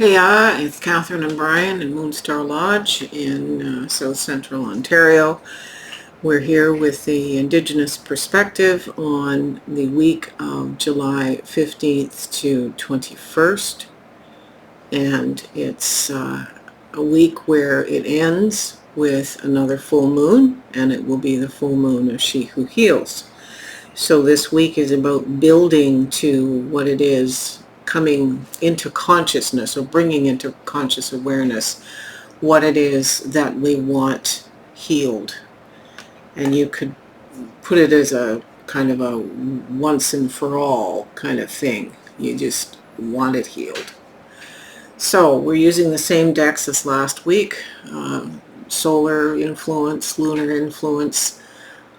Heya, it's Catherine and Brian in Moonstarlodge in South Central Ontario. We're here with the Indigenous perspective on the week of July 15th to 21st. And it's a week where it ends with another full moon, and it will be the full moon of She Who Heals. So this week is about building to what it is, coming into consciousness or bringing into conscious awareness what it is that we want healed. And you could put it as a kind of a once and for all kind of thing. You just want it healed. So we're using the same decks as last week. Solar influence, lunar influence,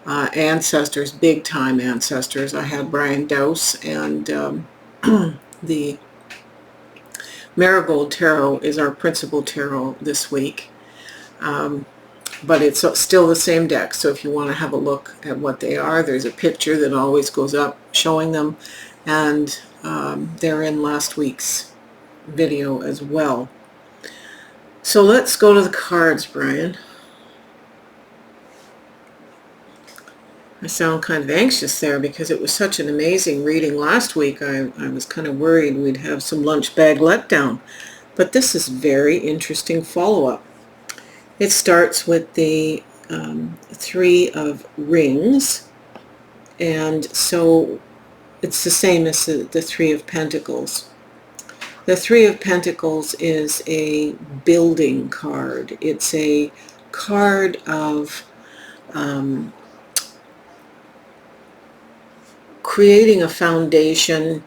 ancestors, big time ancestors. I had Brian Dowse, and the Marigold Tarot is our principal tarot this week. But it's still the same deck, so if you want to have a look at what they are, there's a picture that always goes up showing them, and they're in last week's video as well. So let's go to the cards, Brian. I sound kind of anxious there because it was such an amazing reading last week. I was kind of worried we'd have some lunch bag letdown. But this is very interesting follow-up. It starts with the Three of Rings. And so it's the same as the Three of Pentacles. The Three of Pentacles is a building card. It's a card of creating a foundation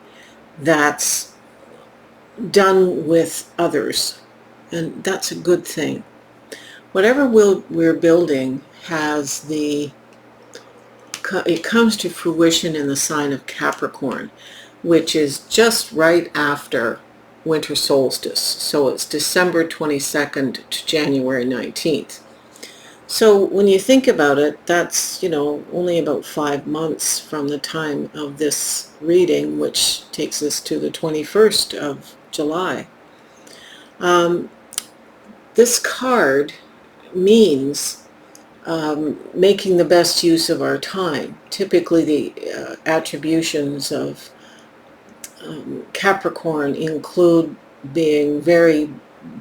that's done with others, and that's a good thing. Whatever we're building it comes to fruition in the sign of Capricorn, which is just right after winter solstice. So it's December 22nd to January 19th. So when you think about it, that's, only about 5 months from the time of this reading, which takes us to the 21st of July. This card means making the best use of our time. Typically the attributions of Capricorn include being very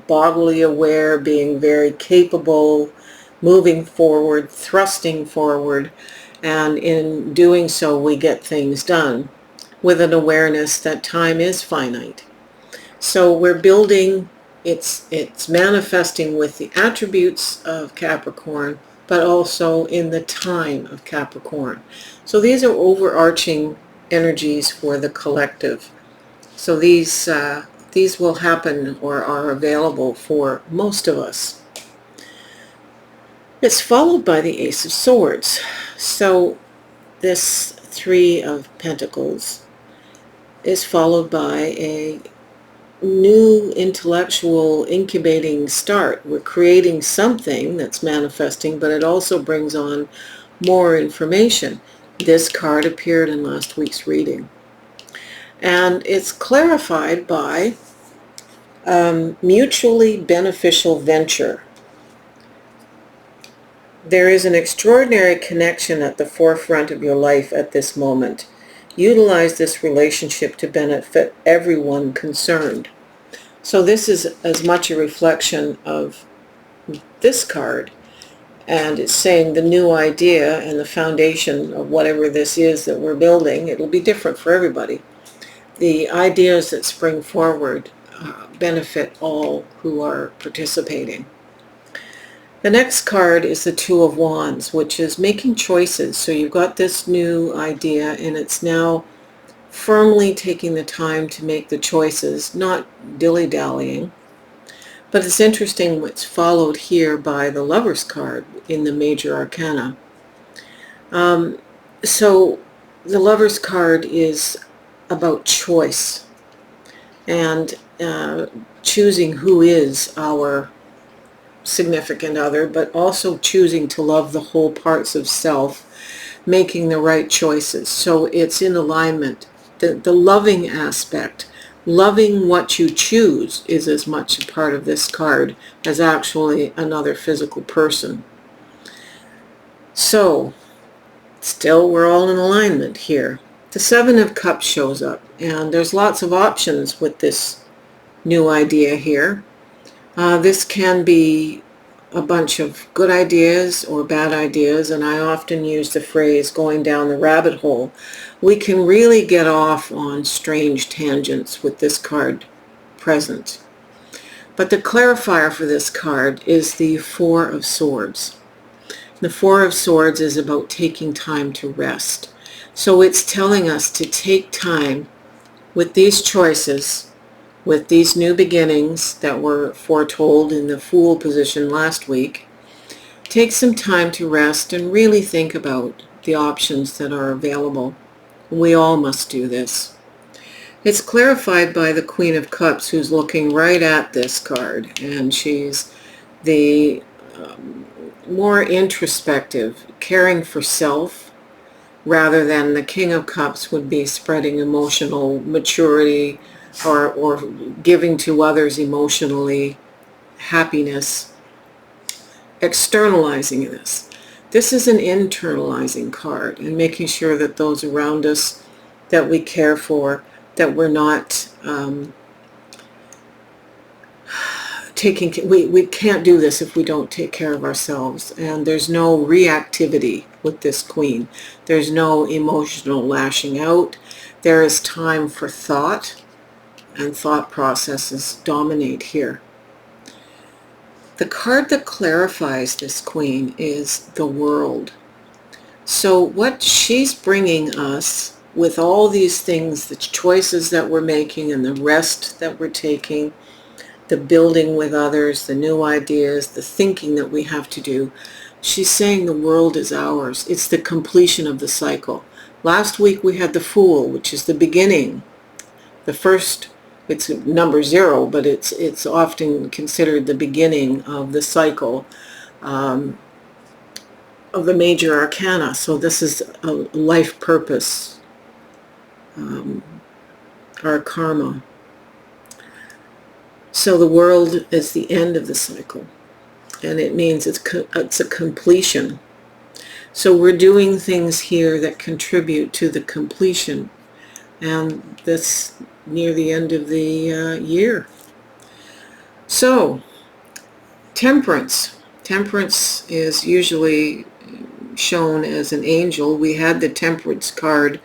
bodily aware, being very capable, moving forward, thrusting forward, and in doing so we get things done with an awareness that time is finite. So we're building, it's manifesting with the attributes of Capricorn, but also in the time of Capricorn. So these are overarching energies for the collective. So these will happen or are available for most of us. It's followed by the Ace of Swords. So this Three of Pentacles is followed by a new intellectual incubating start. We're creating something that's manifesting, but it also brings on more information. This card appeared in last week's reading. And it's clarified by mutually beneficial venture. There is an extraordinary connection at the forefront of your life at this moment. Utilize this relationship to benefit everyone concerned. So this is as much a reflection of this card, and it's saying the new idea and the foundation of whatever this is that we're building, it'll be different for everybody. The ideas that spring forward benefit all who are participating. The next card is the Two of Wands, which is making choices. So you've got this new idea, and it's now firmly taking the time to make the choices, not dilly-dallying. But it's interesting what's followed here by the Lover's card in the Major Arcana. So the Lover's card is about choice and choosing who is our significant other, but also choosing to love the whole parts of self, making the right choices. So it's in alignment. The loving aspect Loving what you choose is as much a part of this card as actually another physical person. So, still we're all in alignment here. The Seven of Cups shows up, and there's lots of options with this new idea here. This can be a bunch of good ideas or bad ideas, and I often use the phrase going down the rabbit hole. We can really get off on strange tangents with this card present. But the clarifier for this card is the Four of Swords. The Four of Swords is about taking time to rest. So it's telling us to take time with these choices, with these new beginnings that were foretold in the Fool position last week. Take some time to rest and really think about the options that are available. We all must do this. It's clarified by the Queen of Cups, who's looking right at this card, and she's the more introspective, caring for self, rather than the King of Cups would be spreading emotional maturity or giving to others emotionally happiness, externalizing this. This is an internalizing card, and making sure that those around us that we care for, that we're not we can't do this if we don't take care of ourselves. And there's no reactivity with this Queen. There's no emotional lashing out. There is time for thought, and thought processes dominate here. The card that clarifies this Queen is the World. So what she's bringing us with all these things, the choices that we're making and the rest that we're taking, the building with others, the new ideas, the thinking that we have to do, she's saying the world is ours. It's the completion of the cycle. Last week we had the Fool, which is the beginning. The first, it's number 0, but it's often considered the beginning of the cycle of the major arcana. So this is a life purpose, our karma. So the World is the end of the cycle, and it means it's a completion. So we're doing things here that contribute to the completion, and this near the end of the year. So Temperance. Temperance is usually shown as an angel. We had the Temperance card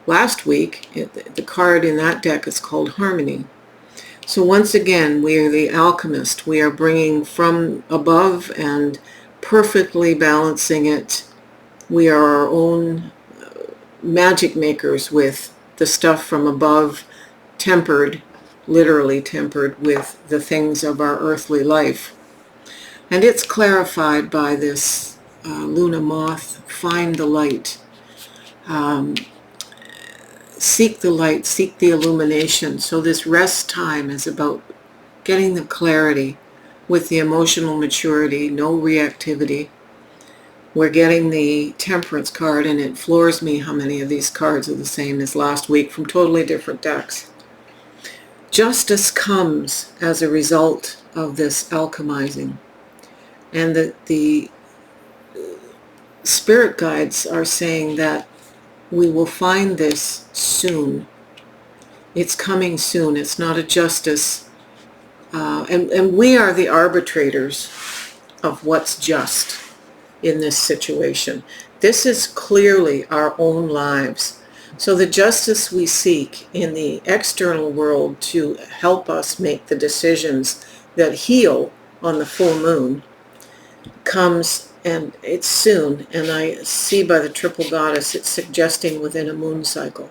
last week. The card in that deck is called Harmony. So once again, we are the alchemist. We are bringing from above and perfectly balancing it. We are our own magic makers with the stuff from above, tempered, literally tempered with the things of our earthly life. And it's clarified by this Luna moth, find the light. Seek the light, seek the illumination. So this rest time is about getting the clarity with the emotional maturity, no reactivity. We're getting the Temperance card, and it floors me how many of these cards are the same as last week from totally different decks. Justice comes as a result of this alchemizing. And the spirit guides are saying that we will find this soon. It's coming soon. It's not a justice. And we are the arbitrators of what's just in this situation. This is clearly our own lives. So the justice we seek in the external world to help us make the decisions that heal on the full moon comes, and it's soon, and I see by the triple goddess it's suggesting within a moon cycle.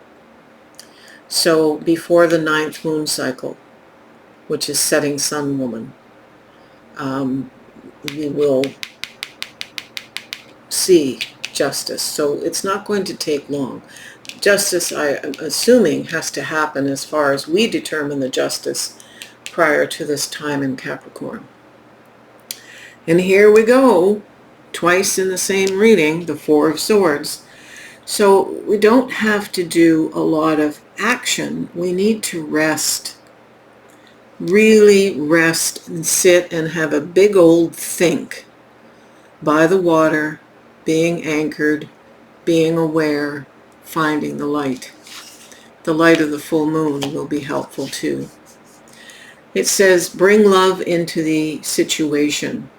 So before the 9th moon cycle, which is setting sun woman, we will see justice. So it's not going to take long. Justice, I am assuming, has to happen as far as we determine the justice prior to this time in Capricorn. And here we go, twice in the same reading, the Four of Swords. So we don't have to do a lot of action, we need to rest. Really rest and sit and have a big old think by the water, being anchored, being aware, finding the light. The light of the full moon will be helpful too. It says, bring love into the situation.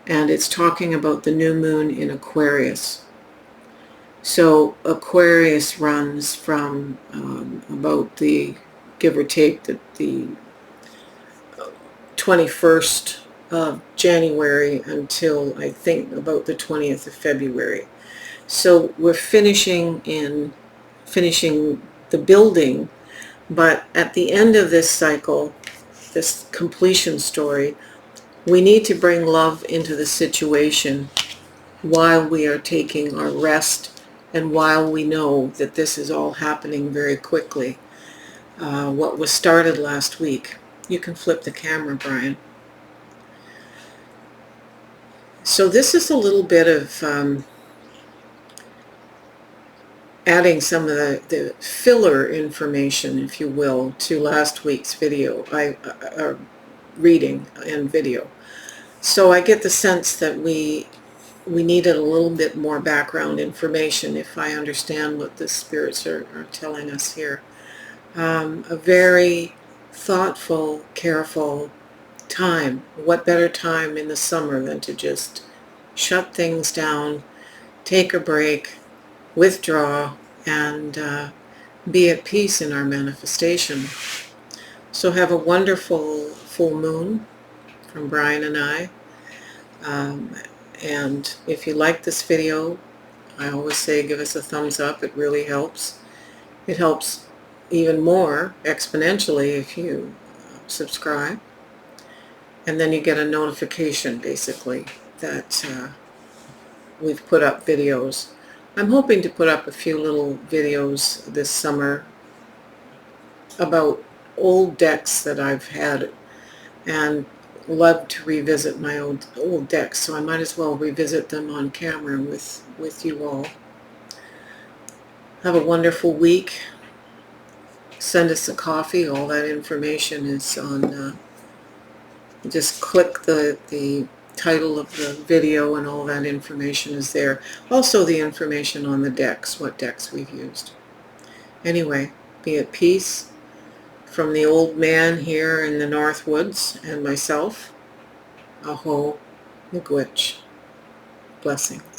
And it's talking about the new moon in Aquarius. So Aquarius runs from about the, give or take, the 21st of January until I think about the 20th of February. So we're finishing the building, but at the end of this cycle, this completion story, we need to bring love into the situation while we are taking our rest and while we know that this is all happening very quickly. What was started last week. You can flip the camera, Brian. So this is a little bit of adding some of the filler information, if you will, to last week's video, reading and video. So I get the sense that we needed a little bit more background information, if I understand what the spirits are telling us here. A very thoughtful, careful time. What better time in the summer than to just shut things down, take a break, withdraw, and be at peace in our manifestation. So have a wonderful full moon from Brian and I. And if you like this video, I always say give us a thumbs up. It really helps. It helps even more exponentially if you subscribe. And then you get a notification, basically, that we've put up videos. I'm hoping to put up a few little videos this summer about old decks that I've had, and love to revisit my old decks, so I might as well revisit them on camera with you all. Have a wonderful week. Send us a coffee. All that information is on, just click the title of the video and all that information is there. Also the information on the decks, what decks we've used. Anyway, be at peace. From the old man here in the North Woods and myself, Aho Miigwech. Blessings.